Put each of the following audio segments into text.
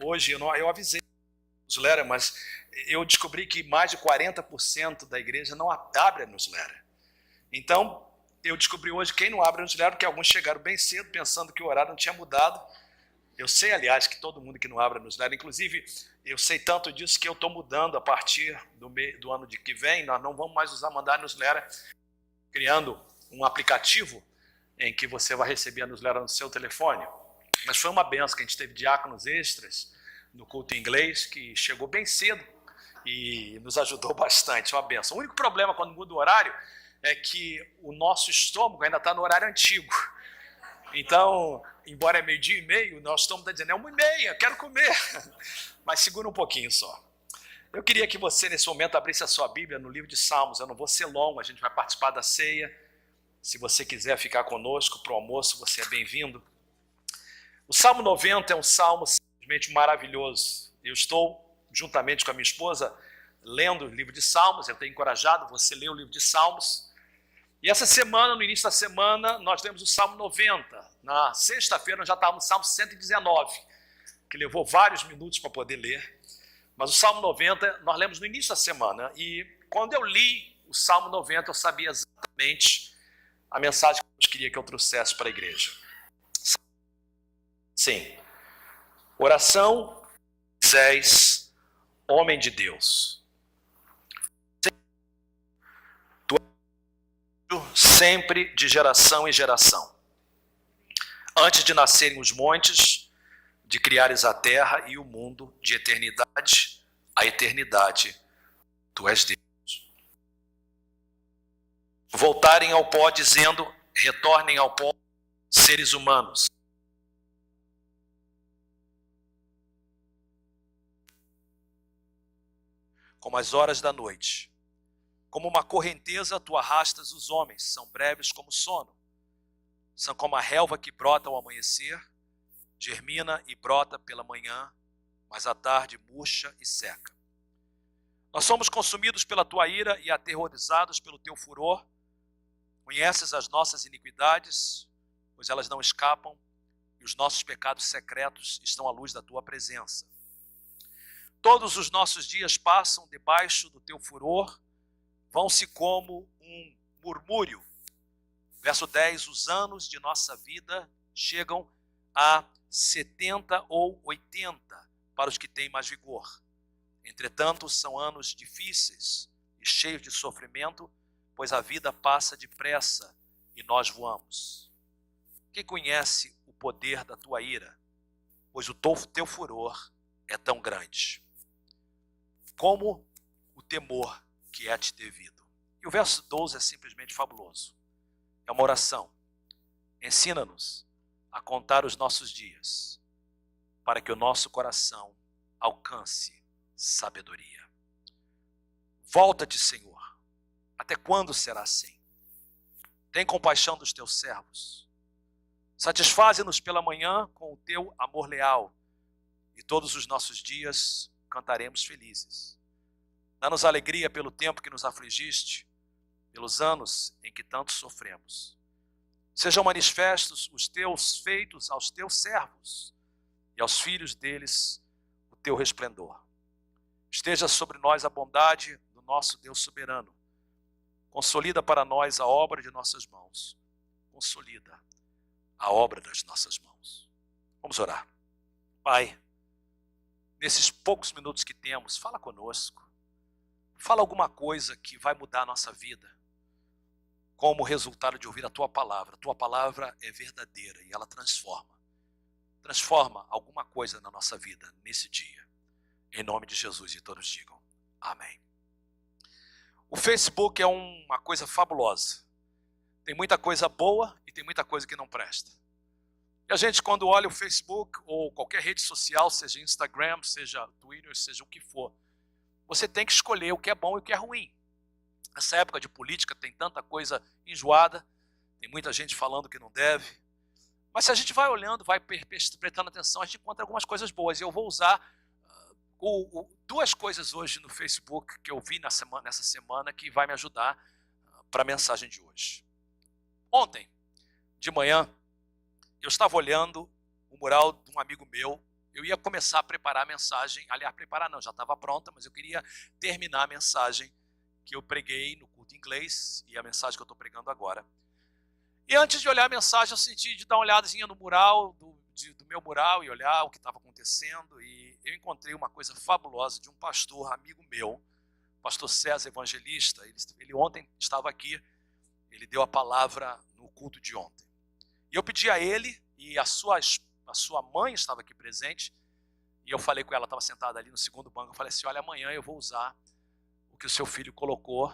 hoje, eu avisei a newsletter, mas eu descobri que mais de 40% da igreja não abre a newsletter. Então, eu descobri hoje quem não abre a newsletter, porque alguns chegaram bem cedo pensando que o horário não tinha mudado. Eu sei, aliás, que todo mundo que não abre a newsletter, inclusive, eu sei tanto disso que eu estou mudando a partir do ano que vem, nós não vamos mais mandar newsletter, criando um aplicativo em que você vai receber a newsletter no seu telefone. Mas foi uma benção que a gente teve diáconos extras no culto em inglês, que chegou bem cedo e nos ajudou bastante, uma benção. O único problema quando muda o horário é que o nosso estômago ainda está no horário antigo. Então, embora é 12:30, o nosso estômago está dizendo, é 1:30, quero comer. Mas segura um pouquinho só. Eu queria que você, nesse momento, abrisse a sua Bíblia no livro de Salmos. Eu não vou ser longo, a gente vai participar da ceia. Se você quiser ficar conosco para o almoço, você é bem-vindo. O Salmo 90 é um salmo simplesmente maravilhoso. Eu estou, juntamente com a minha esposa, lendo o livro de Salmos. Eu tenho encorajado você a ler o livro de Salmos. E essa semana, no início da semana, nós lemos o Salmo 90. Na sexta-feira, nós já estávamos no Salmo 119, que levou vários minutos para poder ler. Mas o Salmo 90, nós lemos no início da semana. E quando eu li o Salmo 90, eu sabia exatamente a mensagem que Deus queria que eu trouxesse para a igreja. Sim. Oração de Moisés, homem de Deus. Sempre de geração em geração. Antes de nascerem os montes, de criares a terra e o mundo, de eternidade a eternidade, tu és Deus. Voltarem ao pó dizendo, retornem ao pó, seres humanos. Como as horas da noite. Como uma correnteza, tu arrastas os homens, são breves como sono. São como a relva que brota ao amanhecer, germina e brota pela manhã, mas à tarde murcha e seca. Nós somos consumidos pela tua ira e aterrorizados pelo teu furor. Conheces as nossas iniquidades, pois elas não escapam, e os nossos pecados secretos estão à luz da tua presença. Todos os nossos dias passam debaixo do teu furor, vão-se como um murmúrio. Verso 10, os anos de nossa vida chegam a 70 ou 80 para os que têm mais vigor. Entretanto, são anos difíceis e cheios de sofrimento, pois a vida passa depressa e nós voamos. Quem conhece o poder da tua ira? Pois o teu furor é tão grande como o temor que é te devido. E o verso 12 é simplesmente fabuloso. É uma oração. Ensina-nos a contar os nossos dias, para que o nosso coração alcance sabedoria. Volta-te, Senhor. Até quando será assim? Tem compaixão dos teus servos. Satisfaze-nos pela manhã com o teu amor leal, e todos os nossos dias cantaremos felizes. Dá-nos alegria pelo tempo que nos afligiste, pelos anos em que tanto sofremos. Sejam manifestos os teus feitos aos teus servos e aos filhos deles o teu resplendor. Esteja sobre nós a bondade do nosso Deus soberano. Consolida para nós a obra de nossas mãos. Consolida a obra das nossas mãos. Vamos orar. Pai, nesses poucos minutos que temos, fala conosco. Fala alguma coisa que vai mudar a nossa vida, como resultado de ouvir a tua palavra. A tua palavra é verdadeira e ela transforma. Transforma alguma coisa na nossa vida nesse dia. Em nome de Jesus, e todos digam amém. O Facebook é uma coisa fabulosa. Tem muita coisa boa e tem muita coisa que não presta. E a gente, quando olha o Facebook ou qualquer rede social, seja Instagram, seja Twitter, seja o que for, você tem que escolher o que é bom e o que é ruim. Nessa época de política tem tanta coisa enjoada, tem muita gente falando que não deve. Mas se a gente vai olhando, vai prestando atenção, a gente encontra algumas coisas boas. E eu vou usar duas coisas hoje no Facebook que eu vi nessa semana que vai me ajudar para a mensagem de hoje. Ontem, de manhã, eu estava olhando o mural de um amigo meu eu ia começar a preparar a mensagem, aliás, preparar não, já estava pronta, mas eu queria terminar a mensagem que eu preguei no culto em inglês e a mensagem que eu estou pregando agora. E antes de olhar a mensagem, eu senti de dar uma olhadazinha no mural, do meu mural, e olhar o que estava acontecendo, e eu encontrei uma coisa fabulosa de um pastor, amigo meu, pastor César Evangelista. Ele ontem estava aqui, ele deu a palavra no culto de ontem. E eu pedi a ele, e a sua mãe estava aqui presente, e eu falei com ela, estava sentada ali no segundo banco, eu falei assim, olha, amanhã eu vou usar o que o seu filho colocou,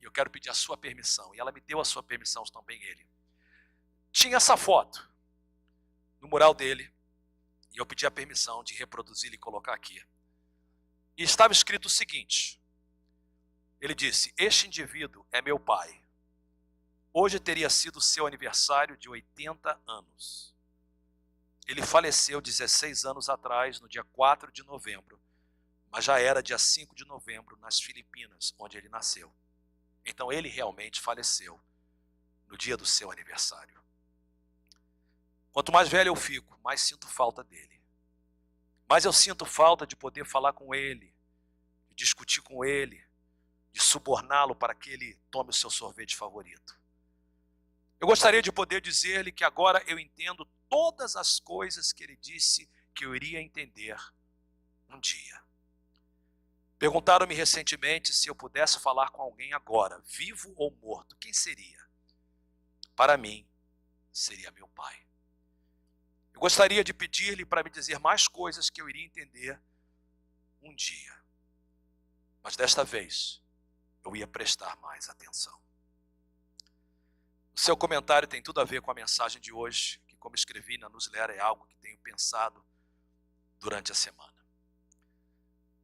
e eu quero pedir a sua permissão. E ela me deu a sua permissão também, ele. Tinha essa foto no mural dele, e eu pedi a permissão de reproduzi-la e colocar aqui. E estava escrito o seguinte, ele disse, este indivíduo é meu pai. Hoje teria sido seu aniversário de 80 anos. Ele faleceu 16 anos atrás, no dia 4 de novembro, mas já era dia 5 de novembro, nas Filipinas, onde ele nasceu. Então ele realmente faleceu no dia do seu aniversário. Quanto mais velho eu fico, mais sinto falta dele. Mais eu sinto falta de poder falar com ele, de discutir com ele, de suborná-lo para que ele tome o seu sorvete favorito. Eu gostaria de poder dizer-lhe que agora eu entendo todas as coisas que ele disse que eu iria entender um dia. Perguntaram-me recentemente se eu pudesse falar com alguém agora, vivo ou morto, quem seria? Para mim, seria meu pai. Eu gostaria de pedir-lhe para me dizer mais coisas que eu iria entender um dia. Mas desta vez, eu ia prestar mais atenção. O seu comentário tem tudo a ver com a mensagem de hoje, que, como escrevi na newsletter, é algo que tenho pensado durante a semana.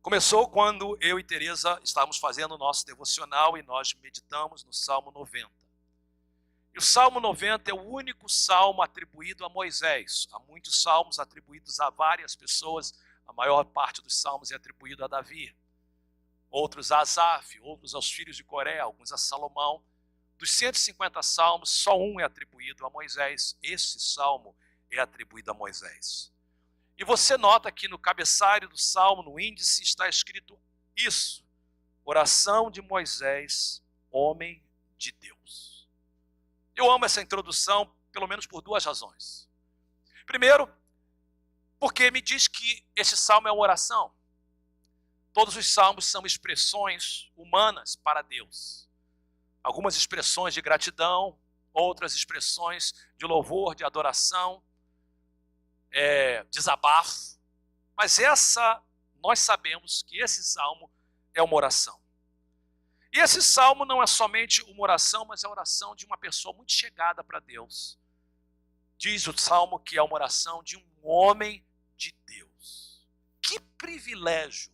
Começou quando eu e Teresa estávamos fazendo o nosso devocional e nós meditamos no Salmo 90. E o Salmo 90 é o único salmo atribuído a Moisés. Há muitos salmos atribuídos a várias pessoas, a maior parte dos salmos é atribuído a Davi. Outros a Asaf, outros aos filhos de Coré, alguns a Salomão. Dos 150 salmos, só um é atribuído a Moisés. Esse salmo é atribuído a Moisés. E você nota que no cabeçalho do salmo, no índice, está escrito isso. Oração de Moisés, homem de Deus. Eu amo essa introdução, pelo menos por duas razões. Primeiro, porque me diz que esse salmo é uma oração. Todos os salmos são expressões humanas para Deus. Algumas expressões de gratidão, outras expressões de louvor, de adoração, desabafo. Mas nós sabemos que esse salmo é uma oração. E esse salmo não é somente uma oração, mas é a oração de uma pessoa muito chegada para Deus. Diz o salmo que é uma oração de um homem de Deus. Que privilégio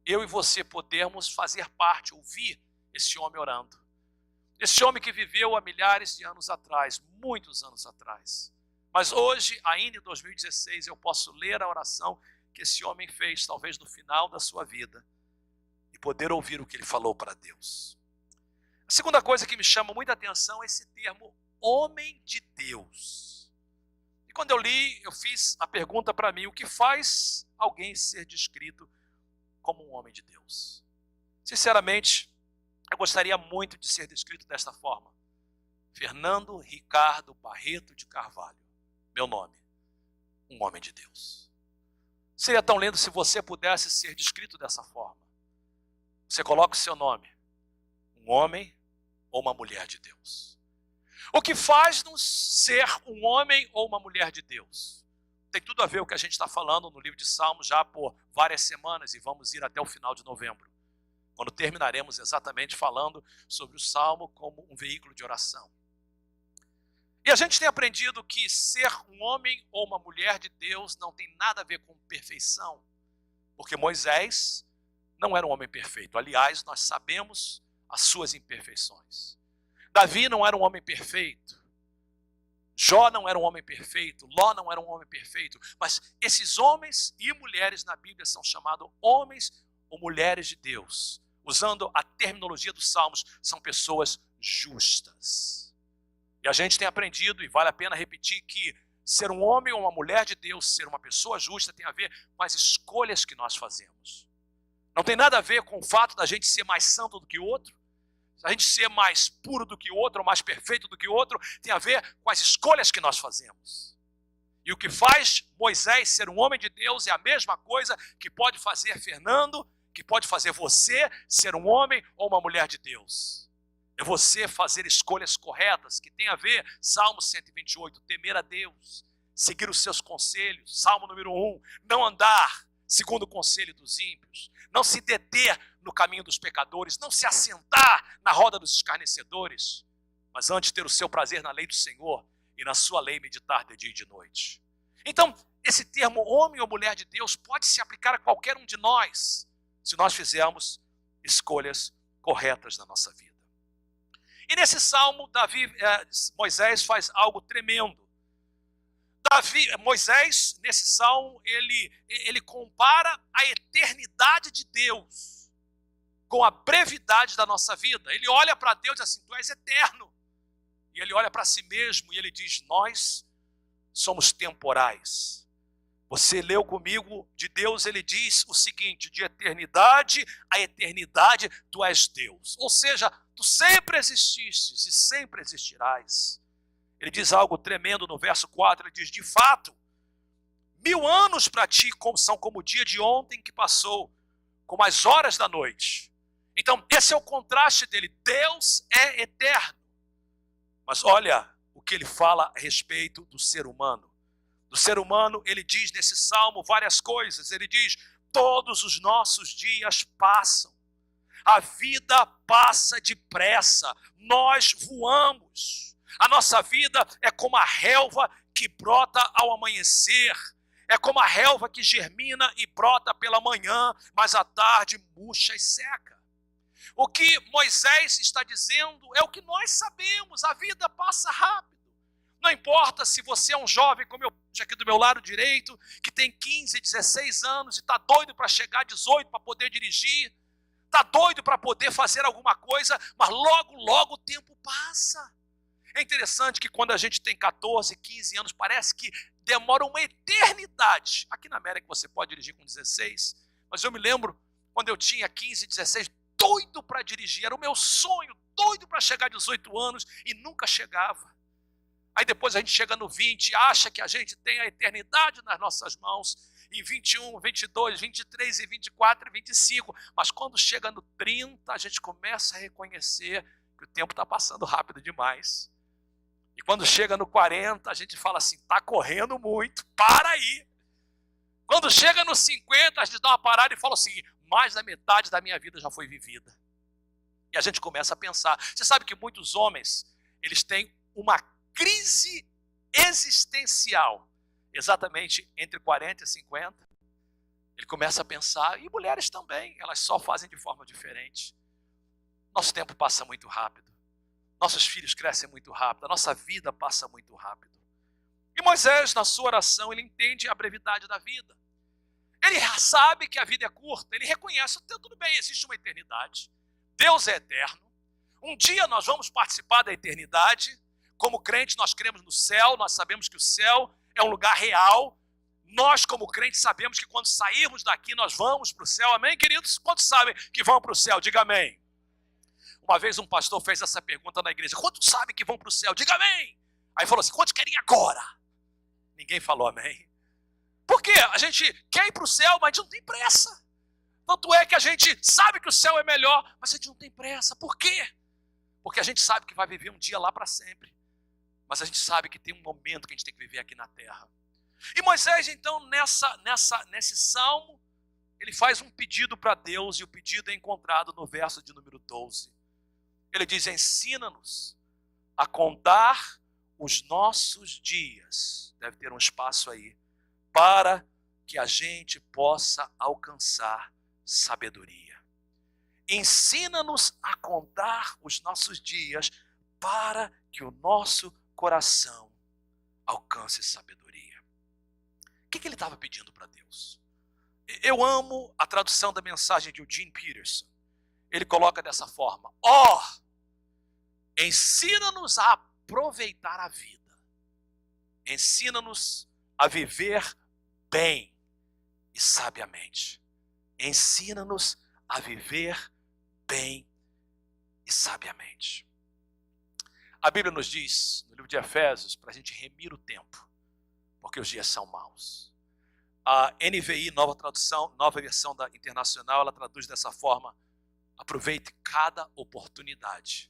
eu e você podermos fazer parte, ouvir esse homem orando. Esse homem que viveu há milhares de anos atrás, muitos anos atrás. Mas hoje, ainda em 2016, eu posso ler a oração que esse homem fez, talvez no final da sua vida, e poder ouvir o que ele falou para Deus. A segunda coisa que me chama muita atenção é esse termo, homem de Deus. E quando eu li, eu fiz a pergunta para mim, o que faz alguém ser descrito como um homem de Deus? Sinceramente, eu gostaria muito de ser descrito desta forma. Fernando Ricardo Barreto de Carvalho, meu nome, um homem de Deus. Seria tão lindo se você pudesse ser descrito dessa forma. Você coloca o seu nome, um homem ou uma mulher de Deus. O que faz-nos ser um homem ou uma mulher de Deus? Tem tudo a ver com o que a gente está falando no livro de Salmos já por várias semanas e vamos ir até o final de novembro, quando terminaremos exatamente falando sobre o Salmo como um veículo de oração. E a gente tem aprendido que ser um homem ou uma mulher de Deus não tem nada a ver com perfeição, porque Moisés não era um homem perfeito. Aliás, nós sabemos as suas imperfeições. Davi não era um homem perfeito. Jó não era um homem perfeito. Ló não era um homem perfeito. Mas esses homens e mulheres na Bíblia são chamados homens ou mulheres de Deus. Usando a terminologia dos Salmos, são pessoas justas. E a gente tem aprendido, e vale a pena repetir, que ser um homem ou uma mulher de Deus, ser uma pessoa justa, tem a ver com as escolhas que nós fazemos. Não tem nada a ver com o fato da gente ser mais santo do que o outro, a gente ser mais puro do que o outro, ou mais perfeito do que o outro, tem a ver com as escolhas que nós fazemos. E o que faz Moisés ser um homem de Deus é a mesma coisa que pode fazer Fernando, que pode fazer você ser um homem ou uma mulher de Deus. É você fazer escolhas corretas, que tem a ver, Salmo 128, temer a Deus, seguir os seus conselhos. Salmo número 1, não andar segundo o conselho dos ímpios, não se deter no caminho dos pecadores, não se assentar na roda dos escarnecedores, mas antes ter o seu prazer na lei do Senhor e na sua lei meditar de dia e de noite. Então, esse termo homem ou mulher de Deus pode se aplicar a qualquer um de nós, se nós fizermos escolhas corretas na nossa vida. E nesse salmo, Moisés faz algo tremendo. Moisés, nesse salmo, ele compara a eternidade de Deus com a brevidade da nossa vida. Ele olha para Deus e diz assim, tu és eterno. E ele olha para si mesmo e ele diz, nós somos temporais. Você leu comigo de Deus, ele diz o seguinte, de eternidade a eternidade, tu és Deus. Ou seja, tu sempre exististes e sempre existirás. Ele diz algo tremendo no verso 4, ele diz, de fato, 1000 anos para ti são como o dia de ontem que passou, como as horas da noite. Então, esse é o contraste dele, Deus é eterno. Mas olha o que ele fala a respeito do ser humano. Do ser humano, ele diz nesse salmo várias coisas. Ele diz, todos os nossos dias passam. A vida passa depressa. Nós voamos. A nossa vida é como a relva que brota ao amanhecer. É como a relva que germina e brota pela manhã, mas à tarde murcha e seca. O que Moisés está dizendo é o que nós sabemos. A vida passa rápido. Não importa se você é um jovem, como eu vejo aqui do meu lado direito, que tem 15, 16 anos e está doido para chegar a 18 para poder dirigir, está doido para poder fazer alguma coisa, mas logo, logo o tempo passa. É interessante que quando a gente tem 14, 15 anos, parece que demora uma eternidade. Aqui na América você pode dirigir com 16, mas eu me lembro quando eu tinha 15, 16, doido para dirigir, era o meu sonho, doido para chegar a 18 anos e nunca chegava. Aí depois a gente chega no 20, acha que a gente tem a eternidade nas nossas mãos, em 21, 22, 23, e 24 e 25. Mas quando chega no 30, a gente começa a reconhecer que o tempo está passando rápido demais. E quando chega no 40, a gente fala assim, está correndo muito, para aí. Quando chega no 50, a gente dá uma parada e fala assim, mais da metade da minha vida já foi vivida. E a gente começa a pensar. Você sabe que muitos homens, eles têm uma crise existencial, exatamente entre 40 e 50. Ele começa a pensar, e mulheres também, elas só fazem de forma diferente. Nosso tempo passa muito rápido. Nossos filhos crescem muito rápido, a nossa vida passa muito rápido. E Moisés, na sua oração, ele entende a brevidade da vida. Ele sabe que a vida é curta, ele reconhece, tudo bem, existe uma eternidade. Deus é eterno. Um dia nós vamos participar da eternidade. Como crentes, nós cremos no céu, nós sabemos que o céu é um lugar real. Nós, como crentes, sabemos que quando sairmos daqui, nós vamos para o céu. Amém, queridos? Quantos sabem que vão para o céu? Diga amém. Uma vez um pastor fez essa pergunta na igreja. Quantos sabem que vão para o céu? Diga amém. Aí falou assim, quantos querem agora? Ninguém falou amém. Por quê? A gente quer ir para o céu, mas a gente não tem pressa. Tanto é que a gente sabe que o céu é melhor, mas a gente não tem pressa. Por quê? Porque a gente sabe que vai viver um dia lá para sempre. Mas a gente sabe que tem um momento que a gente tem que viver aqui na terra. E Moisés, então, nesse salmo, ele faz um pedido para Deus, e o pedido é encontrado no verso de número 12. Ele diz, ensina-nos a contar os nossos dias. Deve ter um espaço aí. Para que a gente possa alcançar sabedoria. Ensina-nos a contar os nossos dias para que o nosso coração alcance sabedoria. O que ele estava pedindo para Deus? Eu amo a tradução da mensagem de Eugene Peterson. Ele coloca dessa forma, ensina-nos a aproveitar a vida. ensina-nos a viver bem e sabiamente. Ensina-nos a viver bem e sabiamente. A Bíblia nos diz, no livro de Efésios, para a gente remir o tempo, porque os dias são maus. A NVI, nova tradução, nova versão da Internacional, ela traduz dessa forma: aproveite cada oportunidade.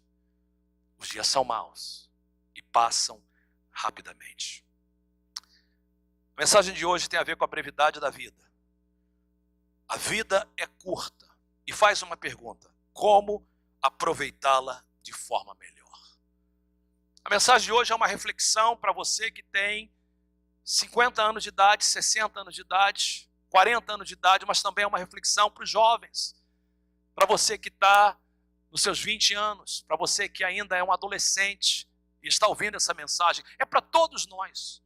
Os dias são maus e passam rapidamente. A mensagem de hoje tem a ver com a brevidade da vida. A vida é curta e faz uma pergunta: como aproveitá-la de forma melhor? A mensagem de hoje é uma reflexão para você que tem 50 anos de idade, 60 anos de idade, 40 anos de idade, mas também é uma reflexão para os jovens, para você que está nos seus 20 anos, para você que ainda é um adolescente e está ouvindo essa mensagem. É para todos nós.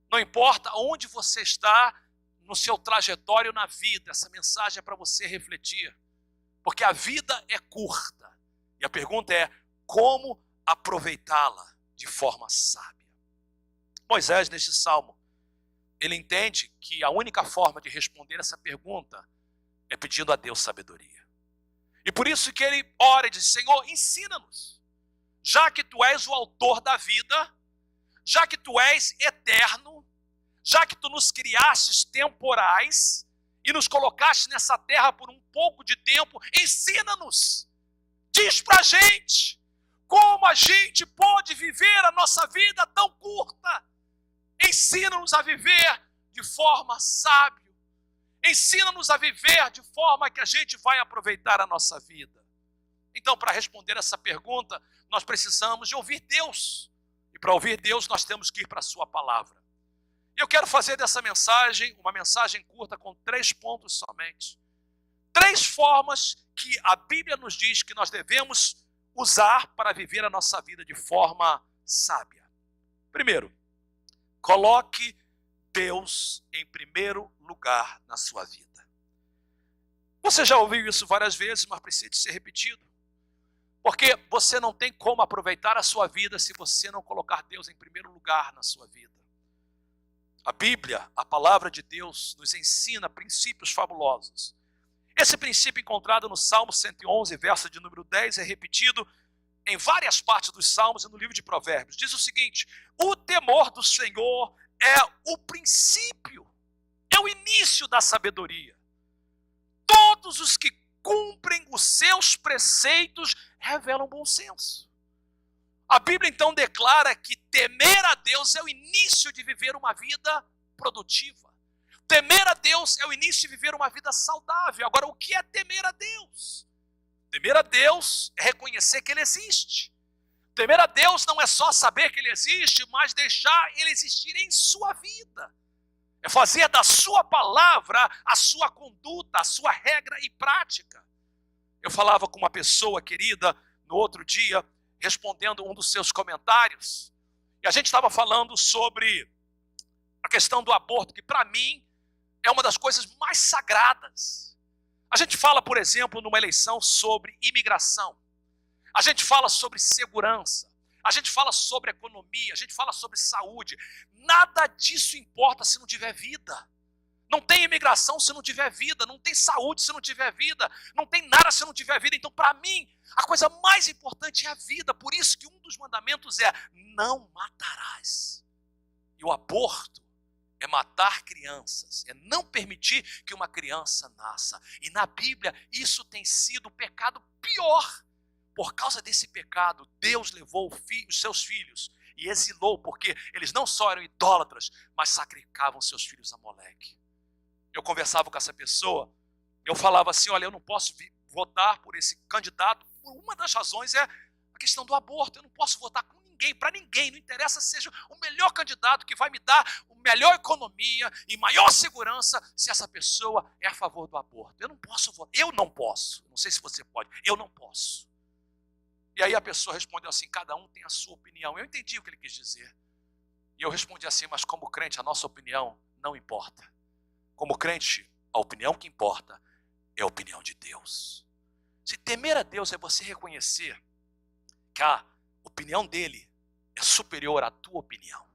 Não importa onde você está no seu trajetório na vida, essa mensagem é para você refletir, porque a vida é curta e a pergunta é: como aproveitá-la de forma sábia? Moisés, neste salmo, ele entende que a única forma de responder essa pergunta é pedindo a Deus sabedoria. E por isso que ele ora e diz: Senhor, ensina-nos, já que tu és o autor da vida, já que tu és eterno, já que tu nos criastes temporais e nos colocaste nessa terra por um pouco de tempo, ensina-nos, diz pra gente como a gente pode viver a nossa vida tão curta. Ensina-nos a viver de forma sábia. Ensina-nos a viver de forma que a gente vai aproveitar a nossa vida. Então, para responder essa pergunta, nós precisamos de ouvir Deus. E para ouvir Deus, nós temos que ir para a sua palavra. E eu quero fazer dessa mensagem uma mensagem curta com 3 pontos somente. 3 formas que a Bíblia nos diz que nós devemos usar para viver a nossa vida de forma sábia. Primeiro, coloque Deus em primeiro lugar na sua vida. Você já ouviu isso várias vezes, mas precisa ser repetido. Porque você não tem como aproveitar a sua vida se você não colocar Deus em primeiro lugar na sua vida. A Bíblia, a palavra de Deus, nos ensina princípios fabulosos. Esse princípio encontrado no Salmo 111, verso de número 10, é repetido em várias partes dos Salmos e no livro de Provérbios. Diz o seguinte: o temor do Senhor é o princípio, é o início da sabedoria. Todos os que cumprem os seus preceitos revelam bom senso. A Bíblia então declara que temer a Deus é o início de viver uma vida produtiva. Temer a Deus é o início de viver uma vida saudável. Agora, o que é temer a Deus? Temer a Deus é reconhecer que Ele existe. Temer a Deus não é só saber que Ele existe, mas deixar Ele existir em sua vida. É fazer da sua palavra a sua conduta, a sua regra e prática. Eu falava com uma pessoa querida no outro dia, respondendo um dos seus comentários, e a gente estava falando sobre a questão do aborto, que para mim é uma das coisas mais sagradas. A gente fala, por exemplo, numa eleição sobre imigração. A gente fala sobre segurança. A gente fala sobre economia. A gente fala sobre saúde. Nada disso importa se não tiver vida. Não tem imigração se não tiver vida. Não tem saúde se não tiver vida. Não tem nada se não tiver vida. Então, para mim, a coisa mais importante é a vida. Por isso que um dos mandamentos é: não matarás. E o aborto é matar crianças, é não permitir que uma criança nasça. E na Bíblia isso tem sido o pecado pior. Por causa desse pecado, Deus levou os seus filhos e exilou, porque eles não só eram idólatras, mas sacrificavam seus filhos a Moleque. Eu conversava com essa pessoa, eu falava assim: olha, eu não posso votar por esse candidato, por uma das razões é a questão do aborto. Eu não posso votar com ninguém, para ninguém, não interessa se seja o melhor candidato que vai me dar a melhor economia e maior segurança, se essa pessoa é a favor do aborto. Eu não posso votar, eu não posso, não sei se você pode, eu não posso. E aí a pessoa respondeu assim: cada um tem a sua opinião. Eu entendi o que ele quis dizer. E eu respondi assim: mas como crente, a nossa opinião não importa. Como crente, a opinião que importa é a opinião de Deus. Se temer a Deus é você reconhecer que a opinião dele é superior à tua opinião.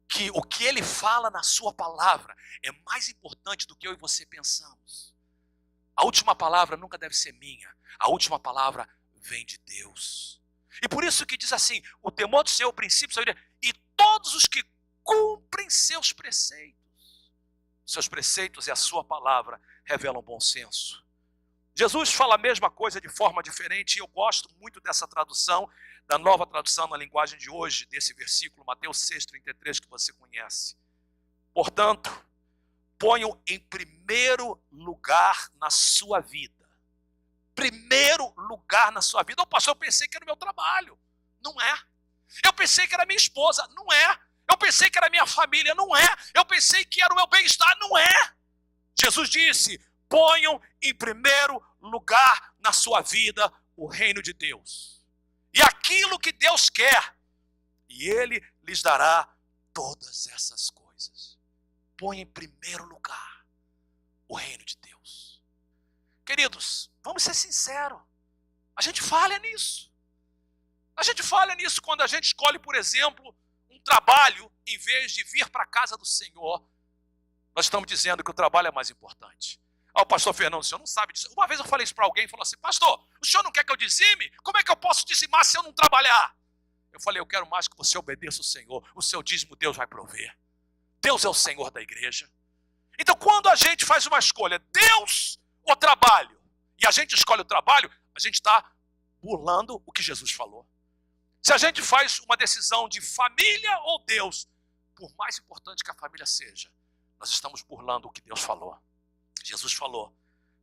que o que ele fala na sua palavra é mais importante do que eu e você pensamos. A última palavra nunca deve ser minha. A última palavra vem de Deus. E por isso que diz assim, o temor do Senhor é o princípio, e todos os que cumprem seus preceitos e a sua palavra revelam bom senso. Jesus fala a mesma coisa de forma diferente, e eu gosto muito dessa tradução, da nova tradução na linguagem de hoje, desse versículo, Mateus 6,33, que você conhece. Portanto, ponham em primeiro lugar na sua vida. Primeiro lugar na sua vida. Pastor, eu pensei que era o meu trabalho. Não é. Eu pensei que era minha esposa. Não é. Eu pensei que era minha família. Não é. Eu pensei que era o meu bem-estar. Não é. Jesus disse, ponham em primeiro lugar na sua vida o reino de Deus. E aquilo que Deus quer. E Ele lhes dará todas essas coisas. Põe em primeiro lugar o reino de Deus. Queridos, vamos ser sinceros. A gente falha nisso. A gente falha nisso quando a gente escolhe, por exemplo, um trabalho em vez de vir para a casa do Senhor. Nós estamos dizendo que o trabalho é mais importante. O pastor Fernando, o senhor não sabe disso. Uma vez eu falei isso para alguém e falou assim, pastor, o senhor não quer que eu dizime? Como é que eu posso dizimar se eu não trabalhar? Eu falei, eu quero mais que você obedeça o Senhor. O seu dízimo Deus vai prover. Deus é o Senhor da igreja. Então quando a gente faz uma escolha, Deus ou trabalho, e a gente escolhe o trabalho, a gente está burlando o que Jesus falou. Se a gente faz uma decisão de família ou Deus, por mais importante que a família seja, nós estamos burlando o que Deus falou. Jesus falou,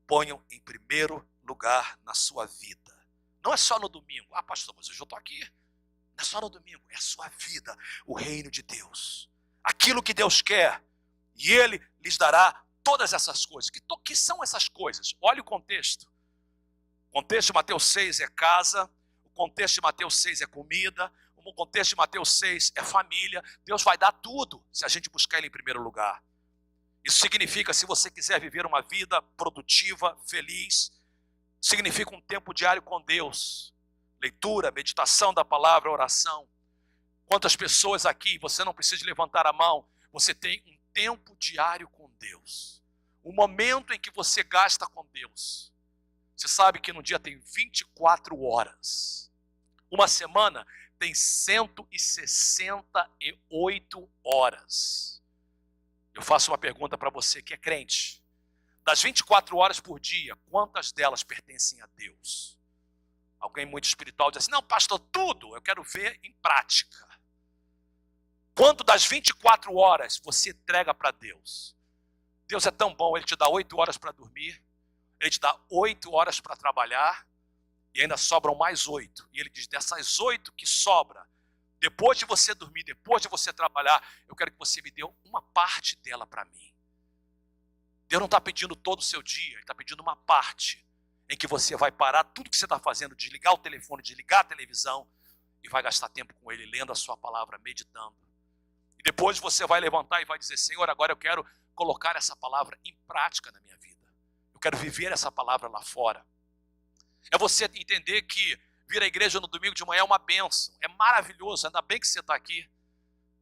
ponham em primeiro lugar na sua vida. Não é só no domingo. Ah, pastor, mas hoje eu estou aqui. Não é só no domingo, é a sua vida, o reino de Deus. Aquilo que Deus quer, e Ele lhes dará todas essas coisas. Que são essas coisas? Olha o contexto. O contexto de Mateus 6 é casa, o contexto de Mateus 6 é comida, o contexto de Mateus 6 é família. Deus vai dar tudo se a gente buscar Ele em primeiro lugar. Isso significa, se você quiser viver uma vida produtiva, feliz, significa um tempo diário com Deus. Leitura, meditação da palavra, oração. Quantas pessoas aqui, você não precisa levantar a mão, você tem um tempo diário com Deus. Um momento em que você gasta com Deus. Você sabe que no dia tem 24 horas. Uma semana tem 168 horas. Eu faço uma pergunta para você que é crente. Das 24 horas por dia, quantas delas pertencem a Deus? Alguém muito espiritual diz assim, não, pastor, tudo. Eu quero ver em prática. Quanto das 24 horas você entrega para Deus? Deus é tão bom, Ele te dá 8 horas para dormir, Ele te dá 8 horas para trabalhar, e ainda sobram mais 8. E Ele diz, dessas 8 que sobra, depois de você dormir, depois de você trabalhar, eu quero que você me dê uma parte dela para mim. Deus não está pedindo todo o seu dia, Ele está pedindo uma parte em que você vai parar tudo que você está fazendo, desligar o telefone, desligar a televisão e vai gastar tempo com Ele, lendo a sua palavra, meditando. E depois você vai levantar e vai dizer, Senhor, agora eu quero colocar essa palavra em prática na minha vida. Eu quero viver essa palavra lá fora. É você entender que vir à igreja no domingo de manhã é uma bênção, é maravilhoso, ainda bem que você está aqui.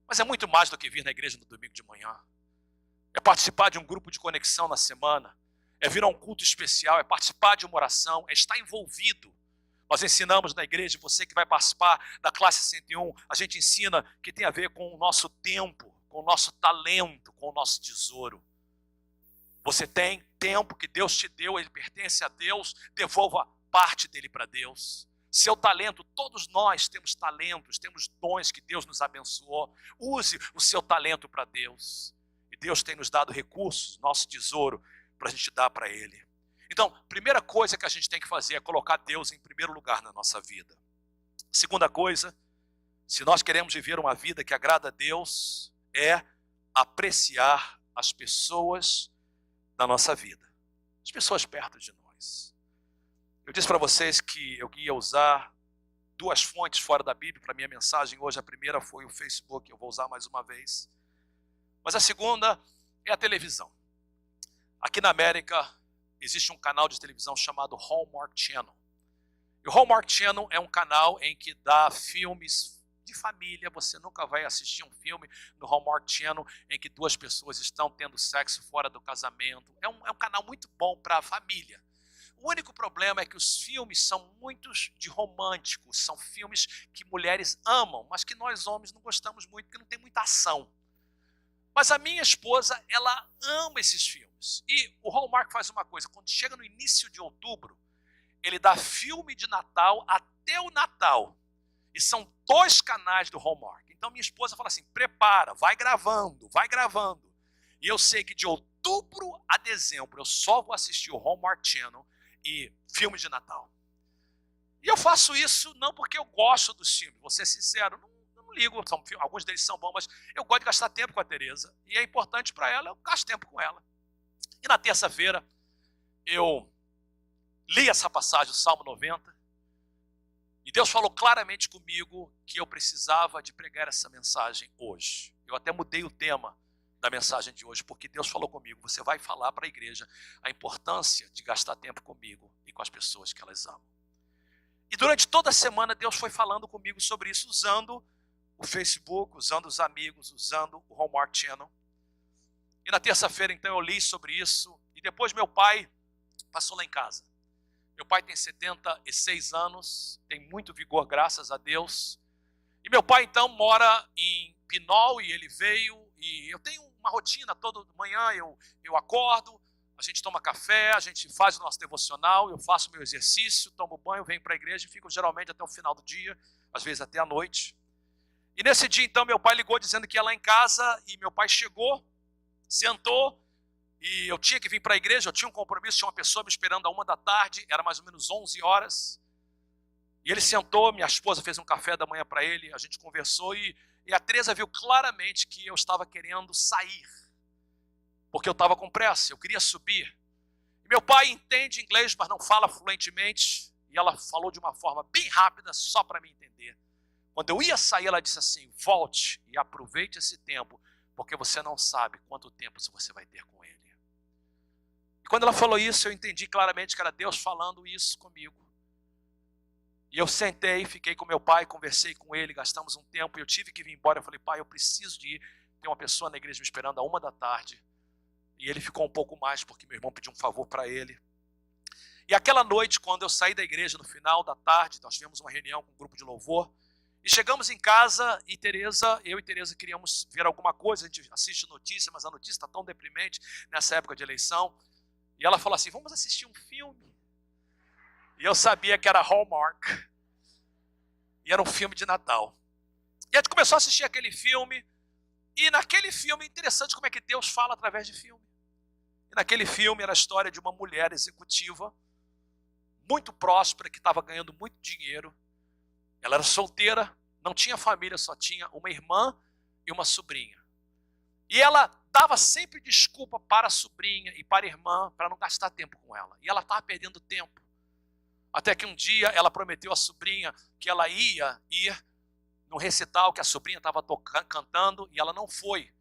Mas é muito mais do que vir na igreja no domingo de manhã. É participar de um grupo de conexão na semana, é vir a um culto especial, é participar de uma oração, é estar envolvido. Nós ensinamos na igreja, você que vai participar da classe 101, a gente ensina que tem a ver com o nosso tempo, com o nosso talento, com o nosso tesouro. Você tem tempo que Deus te deu, ele pertence a Deus, devolva parte dele para Deus. Seu talento, todos nós temos talentos, temos dons que Deus nos abençoou. Use o seu talento para Deus. E Deus tem nos dado recursos, nosso tesouro, para a gente dar para Ele. Então, primeira coisa que a gente tem que fazer é colocar Deus em primeiro lugar na nossa vida. Segunda coisa, se nós queremos viver uma vida que agrada a Deus, é apreciar as pessoas da nossa vida. As pessoas perto de nós. Eu disse para vocês que eu ia usar 2 fontes fora da Bíblia para minha mensagem hoje. A primeira foi o Facebook, eu vou usar mais uma vez. Mas a segunda é a televisão. Aqui na América existe um canal de televisão chamado Hallmark Channel. E o Hallmark Channel é um canal em que dá filmes de família, você nunca vai assistir um filme no Hallmark Channel em que duas pessoas estão tendo sexo fora do casamento. É um canal muito bom para a família. O único problema é que os filmes são muitos de românticos, são filmes que mulheres amam, mas que nós homens não gostamos muito, porque não tem muita ação. Mas a minha esposa, ela ama esses filmes. E o Hallmark faz uma coisa, quando chega no início de outubro, ele dá filme de Natal até o Natal. E são 2 canais do Hallmark. Então minha esposa fala assim, prepara, vai gravando, vai gravando. E eu sei que de outubro a dezembro eu só vou assistir o Hallmark Channel e filmes de Natal. E eu faço isso não porque eu gosto dos filmes, vou ser sincero, não ligo, alguns deles são bons, mas eu gosto de gastar tempo com a Tereza. E é importante para ela, eu gasto tempo com ela. E na terça-feira eu li essa passagem, o Salmo 90, e Deus falou claramente comigo que eu precisava de pregar essa mensagem hoje. Eu até mudei o tema da mensagem de hoje, porque Deus falou comigo, você vai falar para a igreja a importância de gastar tempo comigo e com as pessoas que elas amam. E durante toda a semana Deus foi falando comigo sobre isso, usando o Facebook, usando os amigos, usando o Hallmark Channel. E na terça-feira então eu li sobre isso, e depois meu pai passou lá em casa. Meu pai tem 76 anos, tem muito vigor, graças a Deus. E meu pai então mora em Pinol, e ele veio, e eu tenho uma rotina, toda manhã eu acordo, a gente toma café, a gente faz o nosso devocional, eu faço meu exercício, tomo banho, venho para a igreja e fico geralmente até o final do dia, às vezes até a noite. E nesse dia então meu pai ligou dizendo que ia lá em casa, e meu pai chegou, sentou, e eu tinha que vir para a igreja, eu tinha um compromisso, tinha uma pessoa me esperando à 1h, era mais ou menos 11 horas. E ele sentou, minha esposa fez um café da manhã para ele, a gente conversou e a Teresa viu claramente que eu estava querendo sair. Porque eu estava com pressa, eu queria subir. E meu pai entende inglês, mas não fala fluentemente. E ela falou de uma forma bem rápida, só para me entender. Quando eu ia sair, ela disse assim, volte e aproveite esse tempo, porque você não sabe quanto tempo você vai ter com ele. E quando ela falou isso, eu entendi claramente que era Deus falando isso comigo. E eu sentei, fiquei com meu pai, conversei com ele, gastamos um tempo, e eu tive que vir embora. Eu falei, pai, eu preciso de ir. Tem uma pessoa na igreja me esperando à 1h. E ele ficou um pouco mais, porque meu irmão pediu um favor para ele. E aquela noite, quando eu saí da igreja, no final da tarde, nós tivemos uma reunião com um grupo de louvor. E chegamos em casa, e eu e Tereza queríamos ver alguma coisa. A gente assiste notícia, mas a notícia está tão deprimente nessa época de eleição. E ela falou assim, vamos assistir um filme. E eu sabia que era Hallmark. E era um filme de Natal. E a gente começou a assistir aquele filme. E naquele filme, é interessante como é que Deus fala através de filme. E naquele filme era a história de uma mulher executiva, muito próspera, que estava ganhando muito dinheiro. Ela era solteira, não tinha família, só tinha uma irmã e uma sobrinha. E ela dava sempre desculpa para a sobrinha e para a irmã, para não gastar tempo com ela. E ela estava perdendo tempo. Até que um dia ela prometeu à sobrinha que ela ia ir no recital que a sobrinha estava cantando, e ela não foi.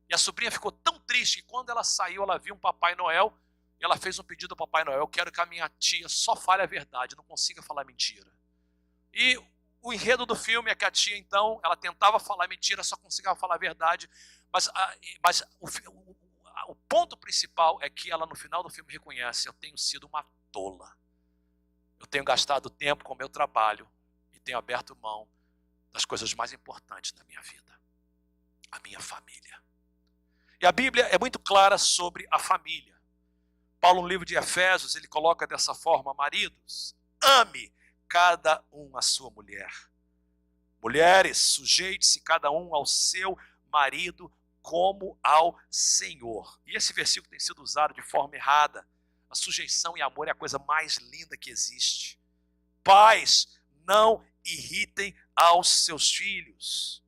E a sobrinha ficou tão triste que quando ela saiu, ela viu um Papai Noel, e ela fez um pedido ao Papai Noel, eu quero que a minha tia só fale a verdade, não consiga falar mentira. E o enredo do filme é que a tia, então, ela tentava falar mentira, só conseguia falar a verdade, mas o ponto principal é que ela, no final do filme, reconhece, eu tenho sido uma tola. Eu tenho gastado tempo com o meu trabalho e tenho aberto mão das coisas mais importantes da minha vida, a minha família. E a Bíblia é muito clara sobre a família. Paulo, no livro de Efésios, ele coloca dessa forma, maridos, ame cada um a sua mulher. Mulheres, sujeite-se cada um ao seu marido como ao Senhor. E esse versículo tem sido usado de forma errada. A sujeição e amor é a coisa mais linda que existe. Pais, não irritem aos seus filhos.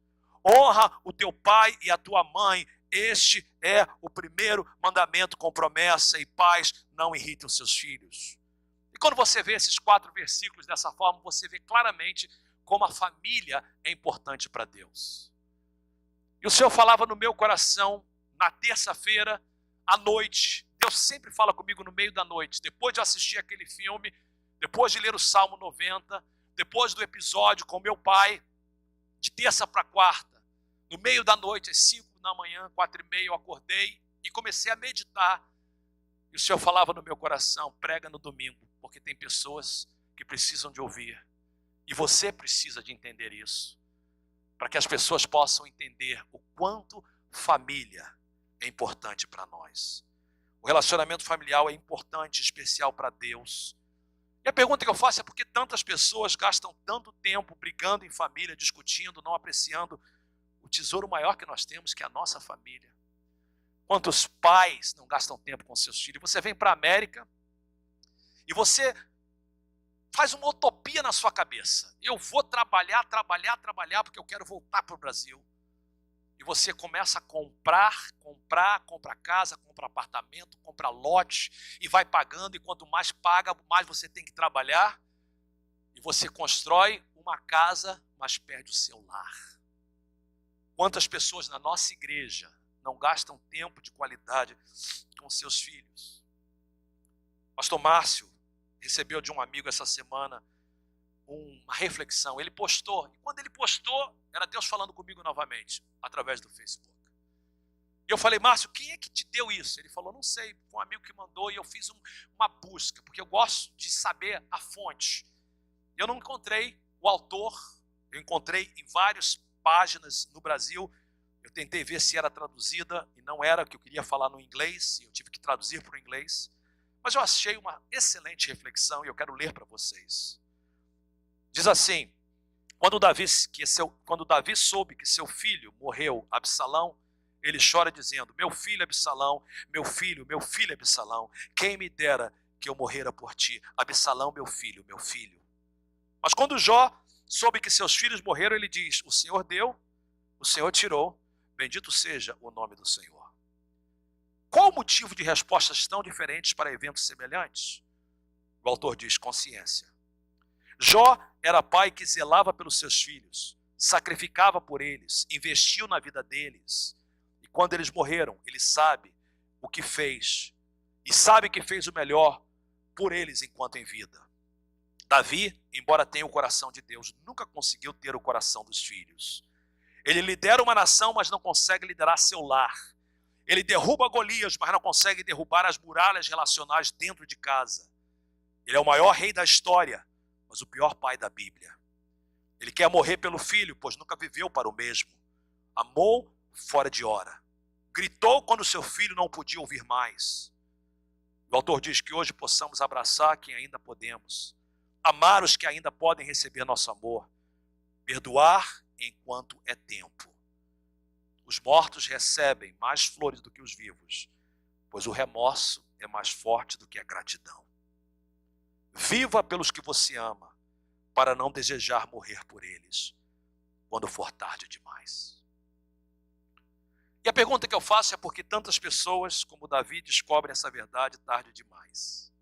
Honra o teu pai e a tua mãe. Este é o primeiro mandamento com promessa. E pais, não irritem os seus filhos. E quando você vê esses 4 versículos dessa forma, você vê claramente como a família é importante para Deus. E o Senhor falava no meu coração na terça-feira à noite. Deus sempre fala comigo no meio da noite, depois de assistir aquele filme, depois de ler o Salmo 90, depois do episódio com meu pai. de terça para quarta, no meio da noite, às 5 da manhã, 4h30, eu acordei e comecei a meditar. E o Senhor falava no meu coração, prega no domingo, porque tem pessoas que precisam de ouvir. E você precisa de entender isso, para que as pessoas possam entender o quanto família é importante para nós. O relacionamento familiar é importante, especial para Deus. E a pergunta que eu faço é por que tantas pessoas gastam tanto tempo brigando em família, discutindo, não apreciando o tesouro maior que nós temos, que é a nossa família. Quantos pais não gastam tempo com seus filhos? Você vem para a América e você faz uma utopia na sua cabeça. Eu vou trabalhar, porque eu quero voltar para o Brasil. E você começa a compra casa, compra apartamento, compra lote e vai pagando. E quanto mais paga, mais você tem que trabalhar. E você constrói uma casa, mas perde o seu lar. Quantas pessoas na nossa igreja não gastam tempo de qualidade com seus filhos? Pastor Márcio recebeu de um amigo essa semana uma reflexão. Ele postou, e quando ele postou, era Deus falando comigo novamente, através do Facebook. E eu falei, Márcio, quem é que te deu isso? Ele falou, não sei, foi um amigo que mandou, e eu fiz uma busca, porque eu gosto de saber a fonte. Eu não encontrei o autor, eu encontrei em várias páginas no Brasil. Eu tentei ver se era traduzida, e não era, que eu queria falar no inglês, e eu tive que traduzir para o inglês. Mas eu achei uma excelente reflexão, e eu quero ler para vocês. Diz assim, quando Davi soube que seu filho morreu, Absalão, ele chora dizendo, meu filho Absalão, meu filho Absalão, quem me dera que eu morrera por ti, Absalão, meu filho. Mas quando Jó soube que seus filhos morreram, ele diz, o Senhor deu, o Senhor tirou, bendito seja o nome do Senhor. Qual o motivo de respostas tão diferentes para eventos semelhantes? O autor diz, consciência. Jó era pai que zelava pelos seus filhos, sacrificava por eles, investiu na vida deles. E quando eles morreram, ele sabe o que fez. E sabe que fez o melhor por eles enquanto em vida. Davi, embora tenha o coração de Deus, nunca conseguiu ter o coração dos filhos. Ele lidera uma nação, mas não consegue liderar seu lar. Ele derruba Golias, mas não consegue derrubar as muralhas relacionais dentro de casa. Ele é o maior rei da história, mas o pior pai da Bíblia. Ele quer morrer pelo filho, pois nunca viveu para o mesmo. Amou fora de hora. Gritou quando seu filho não podia ouvir mais. O autor diz que hoje possamos abraçar quem ainda podemos. Amar os que ainda podem receber nosso amor. Perdoar enquanto é tempo. Os mortos recebem mais flores do que os vivos, pois o remorso é mais forte do que a gratidão. Viva pelos que você ama, para não desejar morrer por eles, quando for tarde demais. E a pergunta que eu faço é por que tantas pessoas, como Davi, descobrem essa verdade tarde demais?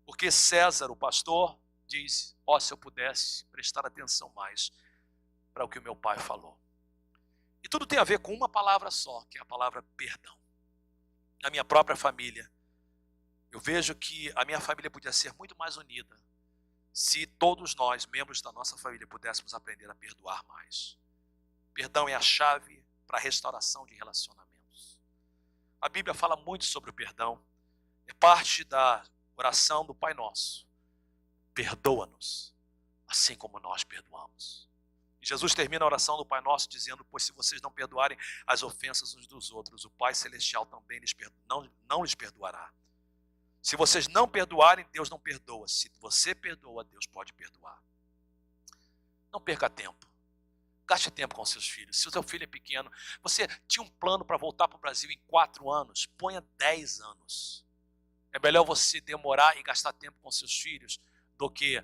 Porque César, o pastor, diz, se eu pudesse prestar atenção mais para o que o meu pai falou. E tudo tem a ver com uma palavra só, que é a palavra perdão. Na minha própria família, eu vejo que a minha família podia ser muito mais unida se todos nós, membros da nossa família, pudéssemos aprender a perdoar mais. Perdão é a chave para a restauração de relacionamentos. A Bíblia fala muito sobre o perdão. É parte da oração do Pai Nosso. Perdoa-nos, assim como nós perdoamos. E Jesus termina a oração do Pai Nosso dizendo, pois se vocês não perdoarem as ofensas uns dos outros, o Pai Celestial também não lhes perdoará. Se vocês não perdoarem, Deus não perdoa. Se você perdoa, Deus pode perdoar. Não perca tempo. Gaste tempo com seus filhos. Se o seu filho é pequeno, você tinha um plano para voltar para o Brasil em 4 anos, ponha 10 anos. É melhor você demorar e gastar tempo com seus filhos do que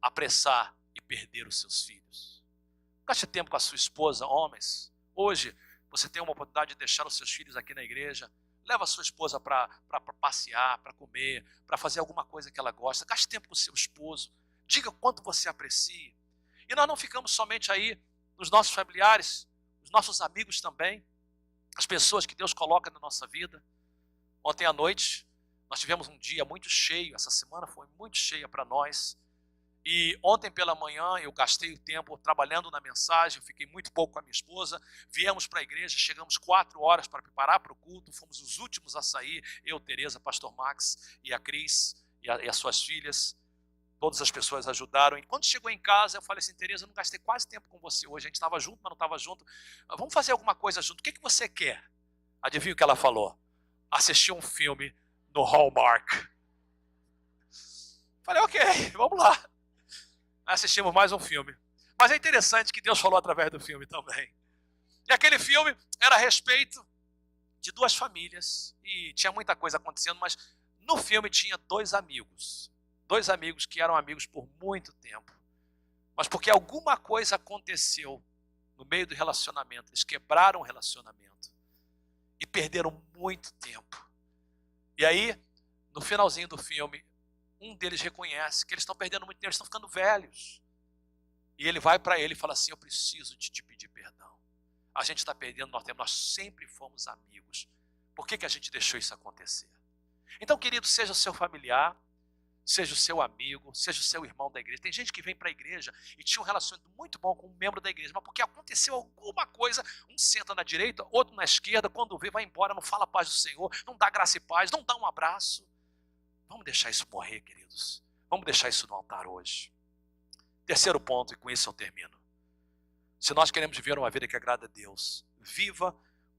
apressar e perder os seus filhos. Gaste tempo com a sua esposa, homens. Hoje, você tem uma oportunidade de deixar os seus filhos aqui na igreja. Leva a sua esposa para passear, para comer, para fazer alguma coisa que ela gosta. Gaste tempo com o seu esposo. Diga quanto você aprecia. E nós não ficamos somente aí nos nossos familiares, nos nossos amigos também, as pessoas que Deus coloca na nossa vida. Ontem à noite, nós tivemos um dia muito cheio, essa semana foi muito cheia para nós. E ontem pela manhã eu gastei o tempo trabalhando na mensagem, fiquei muito pouco com a minha esposa, viemos para a igreja, chegamos 4 horas para preparar para o culto, fomos os últimos a sair, eu, Tereza, pastor Max e a Cris e as suas filhas, todas as pessoas ajudaram. E quando chegou em casa, eu falei assim, Tereza, eu não gastei quase tempo com você hoje, a gente estava junto, mas não estava junto, vamos fazer alguma coisa junto, o que você quer? Adivinha o que ela falou? Assistir um filme no Hallmark. Falei, ok, vamos lá. Assistimos mais um filme. Mas é interessante que Deus falou através do filme também. E aquele filme era a respeito de 2 famílias. E tinha muita coisa acontecendo, mas no filme tinha 2 amigos. 2 amigos que eram amigos por muito tempo. Mas porque alguma coisa aconteceu no meio do relacionamento, eles quebraram o relacionamento. E perderam muito tempo. E aí, no finalzinho do filme, um deles reconhece que eles estão perdendo muito tempo, eles estão ficando velhos. E ele vai para ele e fala assim, eu preciso de te pedir perdão. A gente está perdendo nosso tempo, nós sempre fomos amigos. Por que a gente deixou isso acontecer? Então, querido, seja o seu familiar, seja o seu amigo, seja o seu irmão da igreja. Tem gente que vem para a igreja e tinha um relacionamento muito bom com um membro da igreja, mas porque aconteceu alguma coisa, um senta na direita, outro na esquerda, quando vê vai embora, não fala a paz do Senhor, não dá graça e paz, não dá um abraço. Vamos deixar isso morrer, queridos. Vamos deixar isso no altar hoje. Terceiro ponto, e com isso eu termino. Se nós queremos viver uma vida que agrada a Deus, viva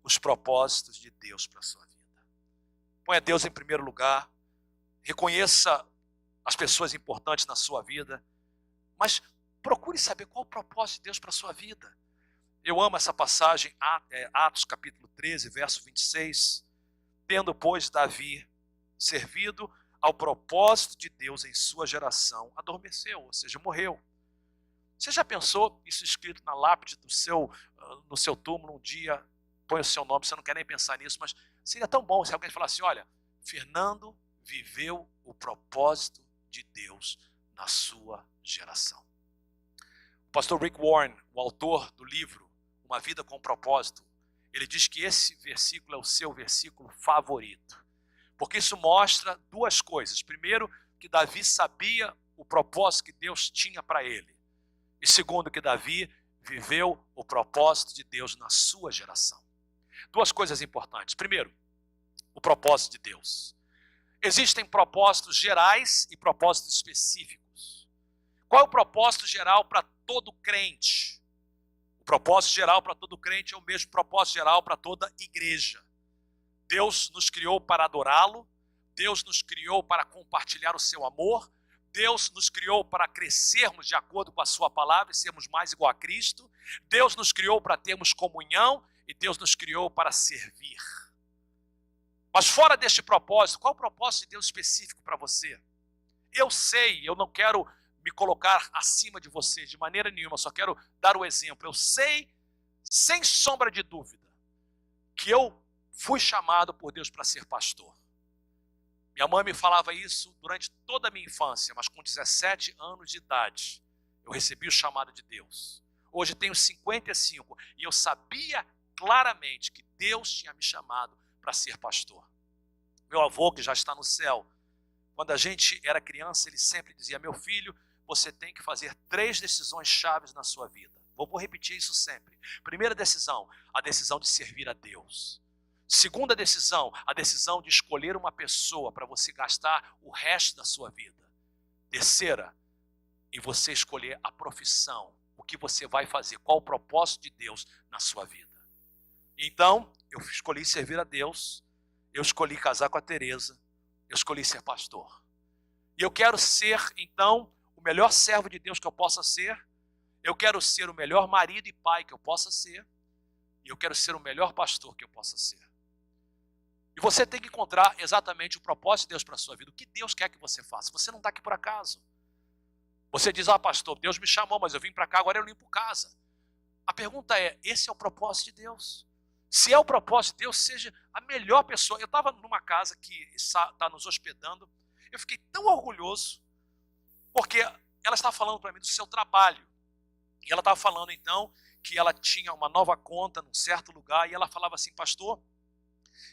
os propósitos de Deus para a sua vida. Ponha Deus em primeiro lugar, reconheça as pessoas importantes na sua vida, mas procure saber qual o propósito de Deus para a sua vida. Eu amo essa passagem, Atos capítulo 13, verso 26. Tendo, pois, Davi servido ao propósito de Deus em sua geração, adormeceu, ou seja, morreu. Você já pensou isso escrito na lápide no seu túmulo um dia, põe o seu nome, você não quer nem pensar nisso, mas seria tão bom se alguém falasse, olha, Fernando viveu o propósito de Deus na sua geração. O pastor Rick Warren, o autor do livro Uma Vida com Propósito, ele diz que esse versículo é o seu versículo favorito. Porque isso mostra 2 coisas. Primeiro, que Davi sabia o propósito que Deus tinha para ele. E segundo, que Davi viveu o propósito de Deus na sua geração. 2 coisas importantes. Primeiro, o propósito de Deus. Existem propósitos gerais e propósitos específicos. Qual é o propósito geral para todo crente? O propósito geral para todo crente é o mesmo propósito geral para toda igreja. Deus nos criou para adorá-lo, Deus nos criou para compartilhar o seu amor, Deus nos criou para crescermos de acordo com a sua palavra e sermos mais igual a Cristo, Deus nos criou para termos comunhão e Deus nos criou para servir. Mas fora deste propósito, qual é o propósito de Deus específico para você? Eu sei, eu não quero me colocar acima de você de maneira nenhuma, só quero dar o exemplo. Eu sei, sem sombra de dúvida, que eu fui chamado por Deus para ser pastor. Minha mãe me falava isso durante toda a minha infância, mas com 17 anos de idade, eu recebi o chamado de Deus. Hoje tenho 55 e eu sabia claramente que Deus tinha me chamado para ser pastor. Meu avô, que já está no céu, quando a gente era criança, ele sempre dizia, meu filho, você tem que fazer 3 decisões chaves na sua vida. Vou repetir isso sempre. Primeira decisão, a decisão de servir a Deus. Segunda decisão, a decisão de escolher uma pessoa para você gastar o resto da sua vida. Terceira, em você escolher a profissão, o que você vai fazer, qual o propósito de Deus na sua vida. Então, eu escolhi servir a Deus, eu escolhi casar com a Tereza, eu escolhi ser pastor. E eu quero ser, então, o melhor servo de Deus que eu possa ser, eu quero ser o melhor marido e pai que eu possa ser, e eu quero ser o melhor pastor que eu possa ser. E você tem que encontrar exatamente o propósito de Deus para a sua vida. O que Deus quer que você faça. Você não está aqui por acaso. Você diz, pastor, Deus me chamou, mas eu vim para cá, agora eu limpo casa. A pergunta é, esse é o propósito de Deus? Se é o propósito de Deus, seja a melhor pessoa. Eu estava numa casa que está nos hospedando. Eu fiquei tão orgulhoso, porque ela estava falando para mim do seu trabalho. E ela estava falando, então, que ela tinha uma nova conta num certo lugar. E ela falava assim, pastor,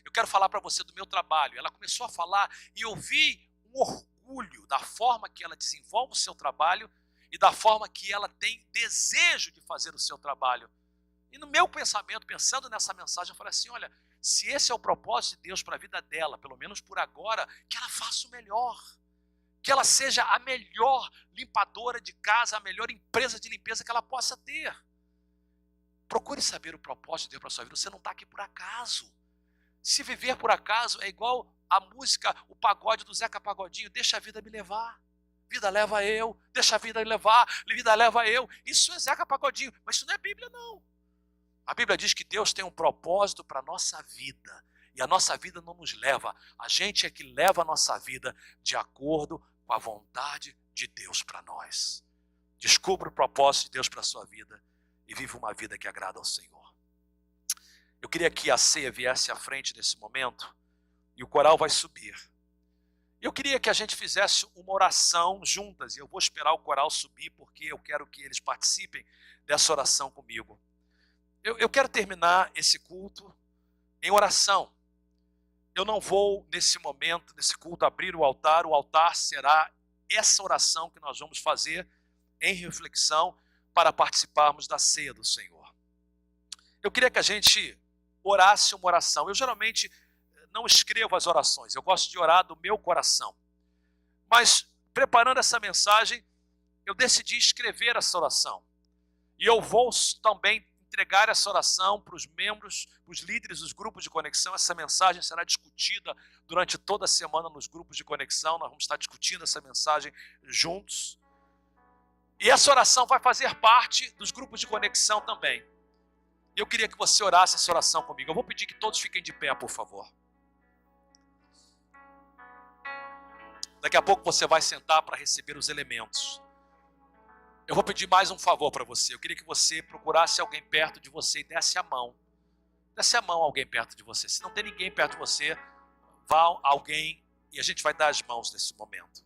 eu quero falar para você do meu trabalho. Ela começou a falar e eu vi um orgulho da forma que ela desenvolve o seu trabalho e da forma que ela tem desejo de fazer o seu trabalho. E no meu pensamento, pensando nessa mensagem, eu falei assim, olha, se esse é o propósito de Deus para a vida dela, pelo menos por agora, que ela faça o melhor. Que ela seja a melhor limpadora de casa, a melhor empresa de limpeza que ela possa ter. Procure saber o propósito de Deus para a sua vida. Você não está aqui por acaso. Se viver por acaso é igual a música, o pagode do Zeca Pagodinho, deixa a vida me levar. Vida leva eu, deixa a vida levar, vida leva eu. Isso é Zeca Pagodinho, mas isso não é Bíblia não. A Bíblia diz que Deus tem um propósito para a nossa vida. E a nossa vida não nos leva. A gente é que leva a nossa vida de acordo com a vontade de Deus para nós. Descubra o propósito de Deus para a sua vida e viva uma vida que agrada ao Senhor. Eu queria que a ceia viesse à frente nesse momento e o coral vai subir. Eu queria que a gente fizesse uma oração juntas e eu vou esperar o coral subir porque eu quero que eles participem dessa oração comigo. Eu quero terminar esse culto em oração. Eu não vou, nesse momento, nesse culto, abrir o altar será essa oração que nós vamos fazer em reflexão para participarmos da ceia do Senhor. Eu queria que a gente orasse uma oração. Eu geralmente não escrevo as orações, eu gosto de orar do meu coração. Mas, preparando essa mensagem, eu decidi escrever essa oração. E eu vou também entregar essa oração para os membros, para os líderes dos grupos de conexão. Essa mensagem será discutida durante toda a semana nos grupos de conexão. Nós vamos estar discutindo essa mensagem juntos. E essa oração vai fazer parte dos grupos de conexão também. Eu queria que você orasse essa oração comigo. Eu vou pedir que todos fiquem de pé, por favor. Daqui a pouco você vai sentar para receber os elementos. Eu vou pedir mais um favor para você. Eu queria que você procurasse alguém perto de você e desse a mão. Desse a mão a alguém perto de você. Se não tem ninguém perto de você, vá alguém e a gente vai dar as mãos nesse momento.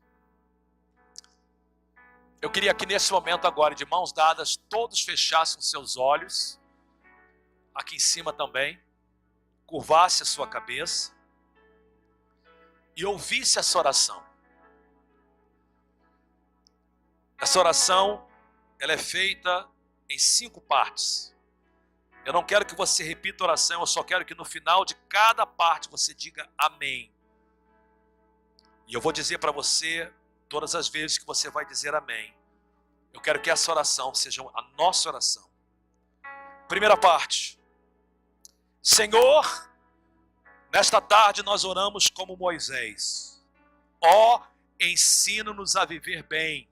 Eu queria que nesse momento agora, de mãos dadas, todos fechassem seus olhos. Aqui em cima também. Curvasse a sua cabeça. E ouvisse essa oração. Essa oração, ela é feita em 5 partes. Eu não quero que você repita a oração, eu só quero que no final de cada parte você diga amém. E eu vou dizer para você, todas as vezes que você vai dizer amém, eu quero que essa oração seja a nossa oração. Primeira parte. Senhor, nesta tarde nós oramos como Moisés. Ó, ensina-nos a viver bem.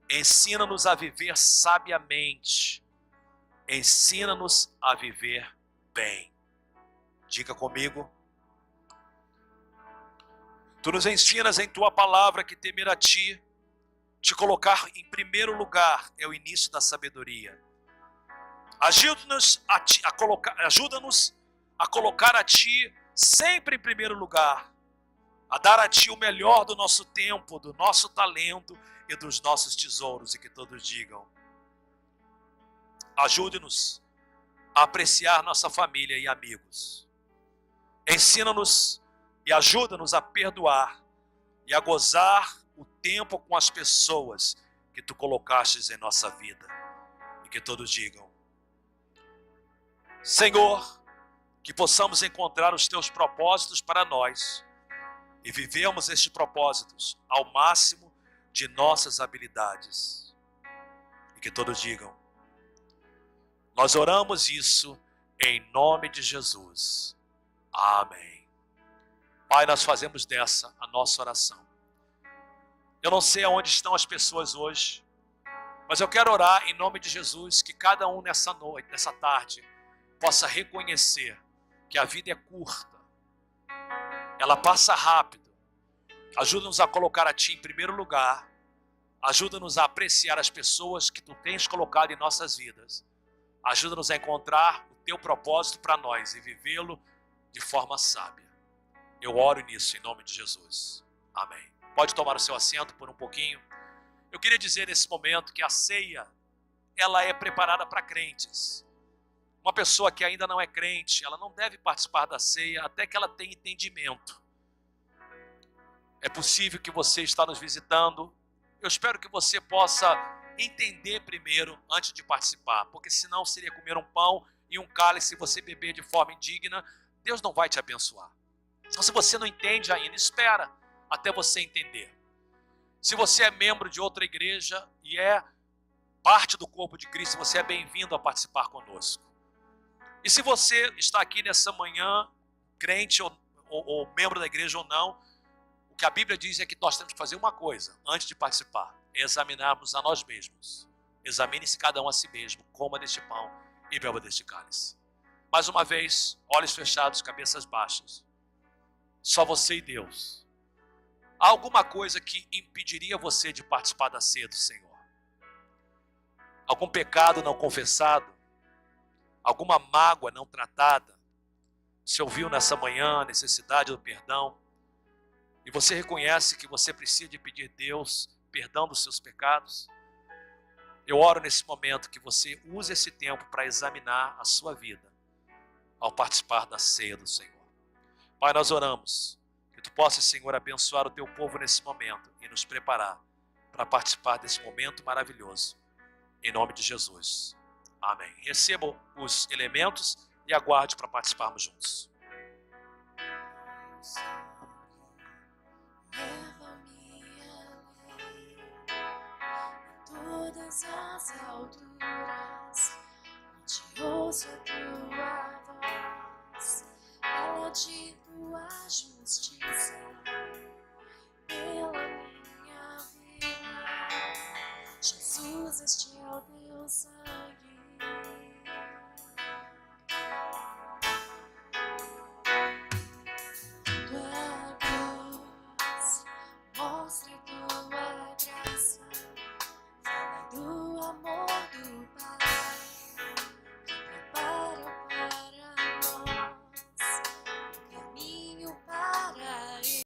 Ensina-nos a viver sabiamente. Ensina-nos a viver bem. Diga comigo. Tu nos ensinas em tua palavra que temer a ti, te colocar em primeiro lugar é o início da sabedoria. Ajuda-nos a colocar a ti sempre em primeiro lugar, a dar a ti o melhor do nosso tempo, do nosso talento e dos nossos tesouros, e que todos digam. Ajude-nos a apreciar nossa família e amigos. Ensina-nos e ajuda-nos a perdoar e a gozar o tempo com as pessoas que tu colocastes em nossa vida. E que todos digam. Senhor, que possamos encontrar os teus propósitos para nós e vivemos estes propósitos ao máximo de nossas habilidades. E que todos digam. Nós oramos isso em nome de Jesus. Amém. Pai, nós fazemos dessa a nossa oração. Eu não sei aonde estão as pessoas hoje, mas eu quero orar em nome de Jesus que cada um nessa noite, nessa tarde, possa reconhecer que a vida é curta. Ela passa rápido. Ajuda-nos a colocar a Ti em primeiro lugar. Ajuda-nos a apreciar as pessoas que Tu tens colocado em nossas vidas. Ajuda-nos a encontrar o Teu propósito para nós e vivê-lo de forma sábia. Eu oro nisso em nome de Jesus. Amém. Pode tomar o seu assento por um pouquinho. Eu queria dizer nesse momento que a ceia, ela é preparada para crentes. Uma pessoa que ainda não é crente, ela não deve participar da ceia até que ela tenha entendimento. É possível que você está nos visitando. Eu espero que você possa entender primeiro antes de participar, porque senão seria comer um pão e um cálice se você beber de forma indigna. Deus não vai te abençoar. Então, se você não entende ainda, espera até você entender. Se você é membro de outra igreja e é parte do corpo de Cristo, você é bem-vindo a participar conosco. E se você está aqui nessa manhã, crente ou membro da igreja ou não, o que a Bíblia diz é que nós temos que fazer uma coisa antes de participar: examinarmos a nós mesmos. Examine-se cada um a si mesmo, coma deste pão e beba deste cálice. Mais uma vez, olhos fechados, cabeças baixas. Só você e Deus. Há alguma coisa que impediria você de participar da ceia do Senhor? Algum pecado não confessado? Alguma mágoa não tratada? Você ouviu nessa manhã a necessidade do perdão? E você reconhece que você precisa de pedir a Deus perdão dos seus pecados? Eu oro nesse momento que você use esse tempo para examinar a sua vida ao participar da ceia do Senhor. Pai, nós oramos que Tu possas, Senhor, abençoar o Teu povo nesse momento e nos preparar para participar desse momento maravilhoso. Em nome de Jesus. Amém. Recebam os elementos e aguarde para participarmos juntos. Leva-me além, em todas as alturas, onde ouço a tua voz, fala de tua justiça, pela minha vida. Jesus, este